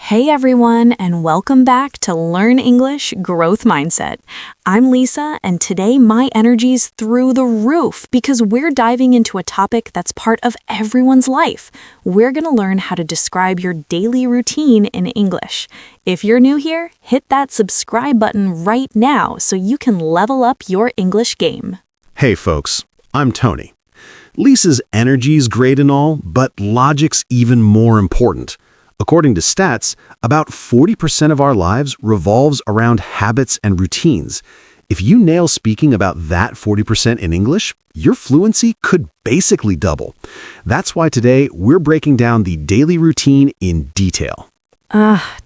Hey everyone, and welcome back to Learn English Growth Mindset. I'm Lisa, and today my energy's through the roof because we're diving into a topic that's part of everyone's life. We're going to learn how to describe your daily routine in English. If you're new here, hit that subscribe button right now so you can level up your English game. Hey folks, I'm Tony. Lisa's energy's great and all, but logic's even more important. According to stats, about 40% of our lives revolves around habits and routines. If you nail speaking about that 40% in English, your fluency could basically double. That's why today we're breaking down the daily routine in detail.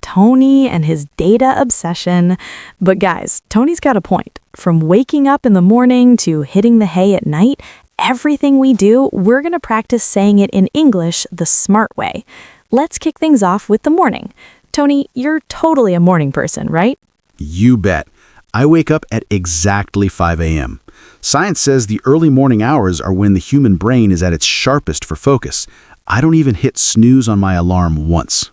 Tony and his data obsession. But guys, Tony's got a point. From waking up in the morning to hitting the hay at night, everything we do, we're going to practice saying it in English the smart way. Let's kick things off with the morning. Tony, you're totally a morning person, right? You bet. I wake up at exactly 5 a.m. Science says the early morning hours are when the human brain is at its sharpest for focus. I don't even hit snooze on my alarm once.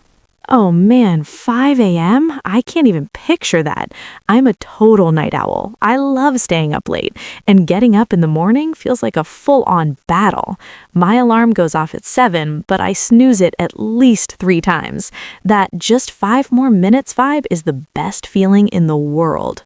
Oh man, 5 a.m.? I can't even picture that. I'm a total night owl. I love staying up late, and getting up in the morning feels like a full-on battle. My alarm goes off at 7, but I snooze it at least 3 times. That just 5 more minutes vibe is the best feeling in the world.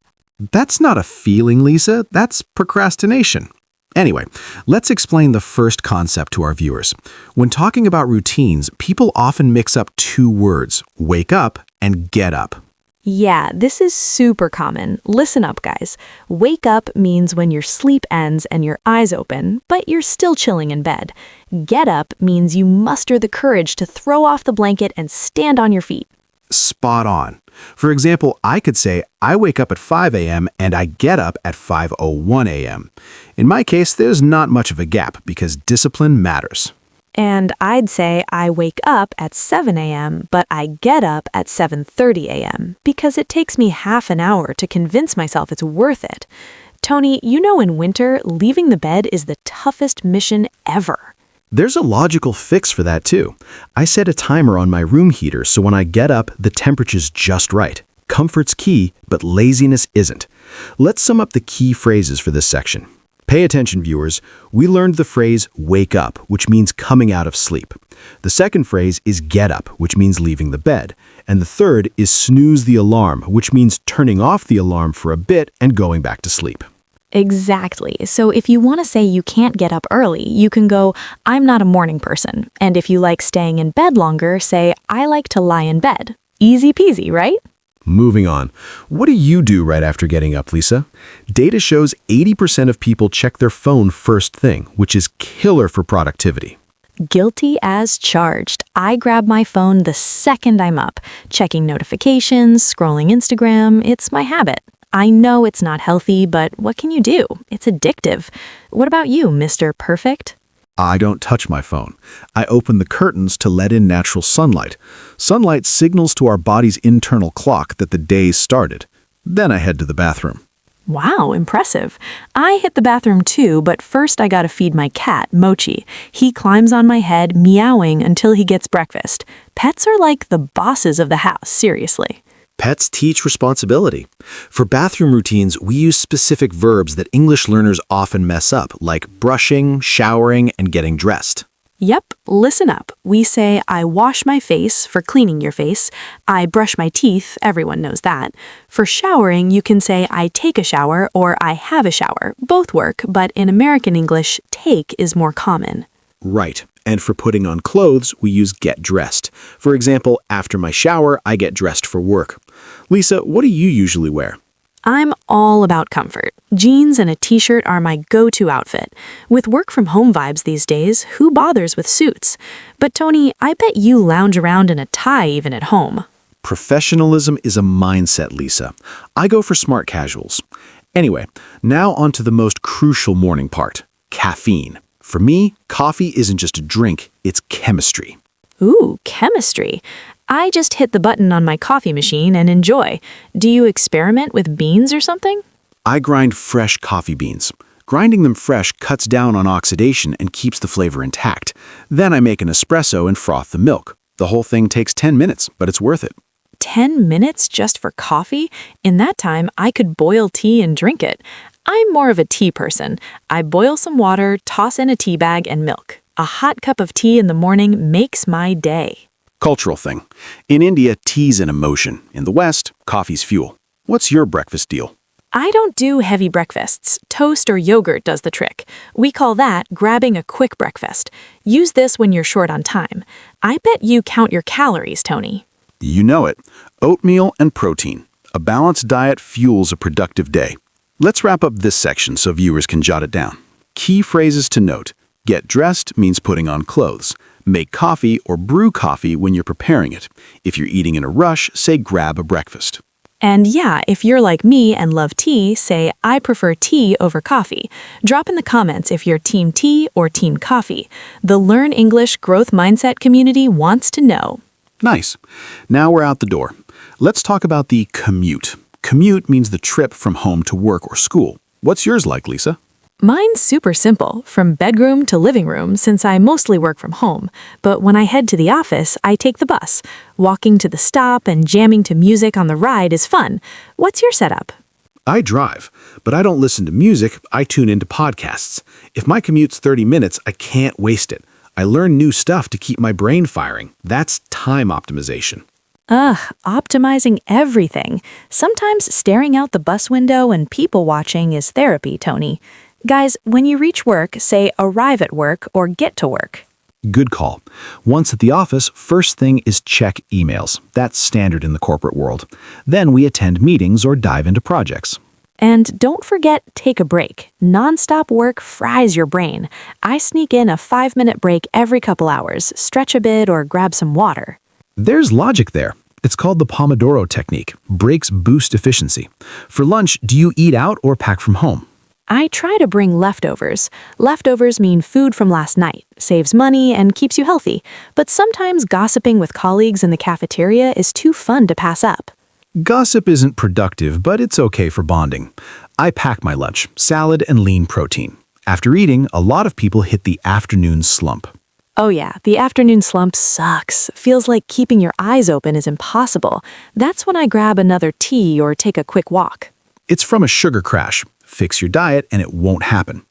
That's not a feeling, Lisa. That's procrastination. Anyway, let's explain the first concept to our viewers. When talking about routines, people often mix up 2 words, wake up and get up. Yeah, this is super common. Listen up, guys. Wake up means when your sleep ends and your eyes open, but you're still chilling in bed. Get up means you muster the courage to throw off the blanket and stand on your feet. Spot on. For example, I could say, I wake up at 5 a.m. and I get up at 5:01 a.m. In my case, there's not much of a gap because discipline matters. And I'd say I wake up at 7 a.m., but I get up at 7:30 a.m. because it takes me half an hour to convince myself it's worth it. Tony, you know in winter, leaving the bed is the toughest mission ever. There's a logical fix for that too. I set a timer on my room heater so when I get up, the temperature's just right. Comfort's key, but laziness isn't. Let's sum up the key phrases for this section. Pay attention, viewers. We learned the phrase wake up, which means coming out of sleep. The second phrase is get up, which means leaving the bed. And the third is snooze the alarm, which means turning off the alarm for a bit and going back to sleep. Exactly. So if you want to say you can't get up early, you can go, I'm not a morning person. And if you like staying in bed longer, say, I like to lie in bed. Easy peasy, right? Moving on. What do you do right after getting up, Lisa? Data shows 80% of people check their phone first thing, which is killer for productivity. Guilty as charged. I grab my phone the second I'm up, checking notifications, scrolling Instagram. It's my habit. I know it's not healthy, but what can you do? It's addictive. What about you, Mr. Perfect? I don't touch my phone. I open the curtains to let in natural sunlight. Sunlight signals to our body's internal clock that the day started. Then I head to the bathroom. Wow, impressive. I hit the bathroom too, but first I gotta feed my cat, Mochi. He climbs on my head, meowing until he gets breakfast. Pets are like the bosses of the house, seriously. Pets teach responsibility. For bathroom routines, we use specific verbs that English learners often mess up, like brushing, showering, and getting dressed. Yep, listen up. We say, I wash my face for cleaning your face. I brush my teeth, everyone knows that. For showering, you can say, I take a shower or I have a shower. Both work, but in American English, take is more common. Right. And for putting on clothes, we use get dressed. For example, after my shower, I get dressed for work. Lisa, what do you usually wear? I'm all about comfort. Jeans and a t-shirt are my go-to outfit. With work-from-home vibes these days, who bothers with suits? But Tony, I bet you lounge around in a tie even at home. Professionalism is a mindset, Lisa. I go for smart casuals. Anyway, now on to the most crucial morning part, caffeine. For me, coffee isn't just a drink, it's chemistry. Ooh, chemistry. I just hit the button on my coffee machine and enjoy. Do you experiment with beans or something? I grind fresh coffee beans. Grinding them fresh cuts down on oxidation and keeps the flavor intact. Then I make an espresso and froth the milk. The whole thing takes 10 minutes, but it's worth it. 10 minutes just for coffee? In that time, I could boil tea and drink it. I'm more of a tea person. I boil some water, toss in a tea bag, and milk. A hot cup of tea in the morning makes my day. Cultural thing. In India, tea's an emotion. In the West, coffee's fuel. What's your breakfast deal? I don't do heavy breakfasts. Toast or yogurt does the trick. We call that grabbing a quick breakfast. Use this when you're short on time. I bet you count your calories, Tony. You know it. Oatmeal and protein. A balanced diet fuels a productive day. Let's wrap up this section so viewers can jot it down. Key phrases to note. Get dressed means putting on clothes. Make coffee or brew coffee when you're preparing it. If you're eating in a rush, say grab a breakfast. And yeah, if you're like me and love tea, say I prefer tea over coffee. Drop in the comments if you're team tea or team coffee. The Learn English Growth Mindset community wants to know. Nice. Now we're out the door. Let's talk about the commute. Commute means the trip from home to work or school. What's yours like, Lisa? Mine's super simple, from bedroom to living room, since I mostly work from home. But when I head to the office, I take the bus. Walking to the stop and jamming to music on the ride is fun. What's your setup? I drive, but I don't listen to music, I tune into podcasts. If my commute's 30 minutes, I can't waste it. I learn new stuff to keep my brain firing. That's time optimization. Optimizing everything. Sometimes staring out the bus window and people watching is therapy, Tony. Guys, when you reach work, say arrive at work or get to work. Good call. Once at the office, first thing is check emails. That's standard in the corporate world. Then we attend meetings or dive into projects. And don't forget, take a break. Non-stop work fries your brain. I sneak in a 5-minute break every couple hours, stretch a bit or grab some water. There's logic there. It's called the Pomodoro technique. Breaks boost efficiency. For lunch, do you eat out or pack from home? I try to bring leftovers. Leftovers mean food from last night, saves money, and keeps you healthy. But sometimes gossiping with colleagues in the cafeteria is too fun to pass up. Gossip isn't productive, but it's okay for bonding. I pack my lunch, salad and lean protein. After eating, a lot of people hit the afternoon slump. Oh yeah, the afternoon slump sucks. Feels like keeping your eyes open is impossible. That's when I grab another tea or take a quick walk. It's from a sugar crash. Fix your diet and it won't happen.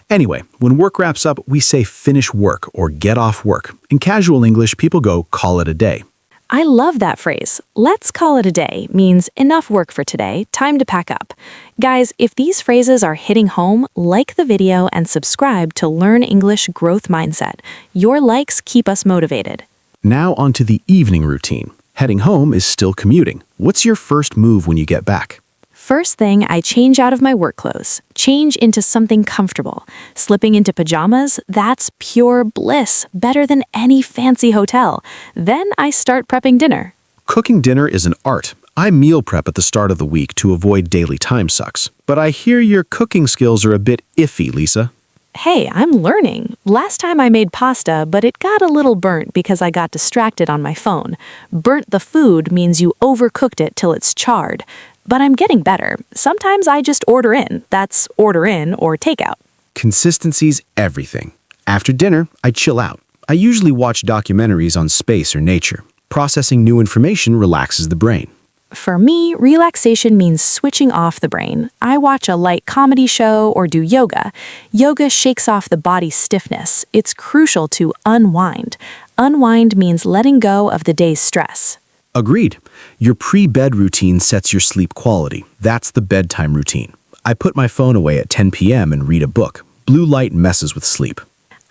Anyway, when work wraps up, we say finish work or get off work. In casual English, people go call it a day. I love that phrase. Let's call it a day means enough work for today, time to pack up. Guys, if these phrases are hitting home, like the video and subscribe to Learn English Growth Mindset. Your likes keep us motivated. Now onto the evening routine. Heading home is still commuting. What's your first move when you get back? First thing, I change out of my work clothes. Change into something comfortable. Slipping into pajamas, that's pure bliss, better than any fancy hotel. Then I start prepping dinner. Cooking dinner is an art. I meal prep at the start of the week to avoid daily time sucks. But I hear your cooking skills are a bit iffy, Lisa. Hey, I'm learning. Last time I made pasta, but it got a little burnt because I got distracted on my phone. Burnt the food means you overcooked it till it's charred. But I'm getting better. Sometimes I just order in. That's order in or takeout. Consistency's everything. After dinner, I chill out. I usually watch documentaries on space or nature. Processing new information relaxes the brain. For me, relaxation means switching off the brain. I watch a light comedy show or do yoga. Yoga shakes off the body's stiffness. It's crucial to unwind. Unwind means letting go of the day's stress. Agreed. Your pre-bed routine sets your sleep quality. That's the bedtime routine. I put my phone away at 10 p.m. and read a book. Blue light messes with sleep.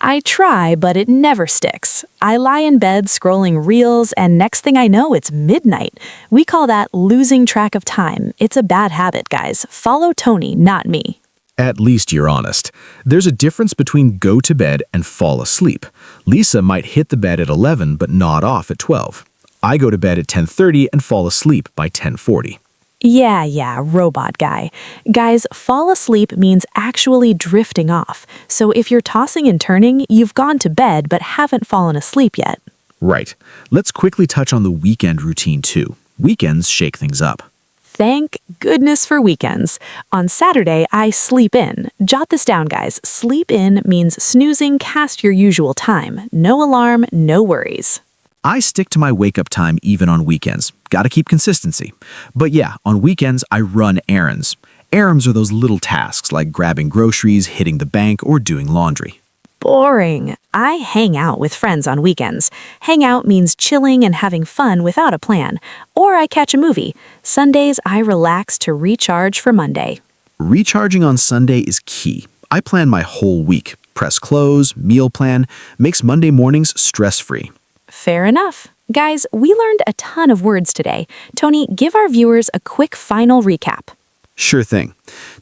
I try, but it never sticks. I lie in bed scrolling reels, and next thing I know, it's midnight. We call that losing track of time. It's a bad habit, guys. Follow Tony, not me. At least you're honest. There's a difference between go to bed and fall asleep. Lisa might hit the bed at 11 but nod off at 12. I go to bed at 10:30 and fall asleep by 10:40. Yeah, robot guy. Guys, fall asleep means actually drifting off. So if you're tossing and turning, you've gone to bed but haven't fallen asleep yet. Right. Let's quickly touch on the weekend routine too. Weekends shake things up. Thank goodness for weekends. On Saturday, I sleep in. Jot this down, guys. Sleep in means snoozing past your usual time. No alarm, no worries. I stick to my wake-up time even on weekends. Gotta keep consistency. But yeah, on weekends, I run errands. Errands are those little tasks like grabbing groceries, hitting the bank, or doing laundry. Boring. I hang out with friends on weekends. Hang out means chilling and having fun without a plan. Or I catch a movie. Sundays, I relax to recharge for Monday. Recharging on Sunday is key. I plan my whole week. Press clothes, meal plan, makes Monday mornings stress-free. Fair enough. Guys, we learned a ton of words today. Tony, give our viewers a quick final recap. Sure thing.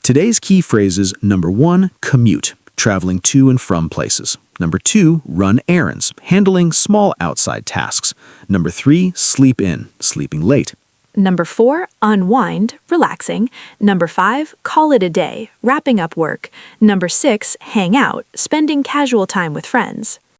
Today's key phrases: number 1, commute, traveling to and from places. Number 2, run errands, handling small outside tasks. Number 3, sleep in, sleeping late. Number 4, unwind, relaxing. Number 5, call it a day, wrapping up work. Number 6, hang out, spending casual time with friends.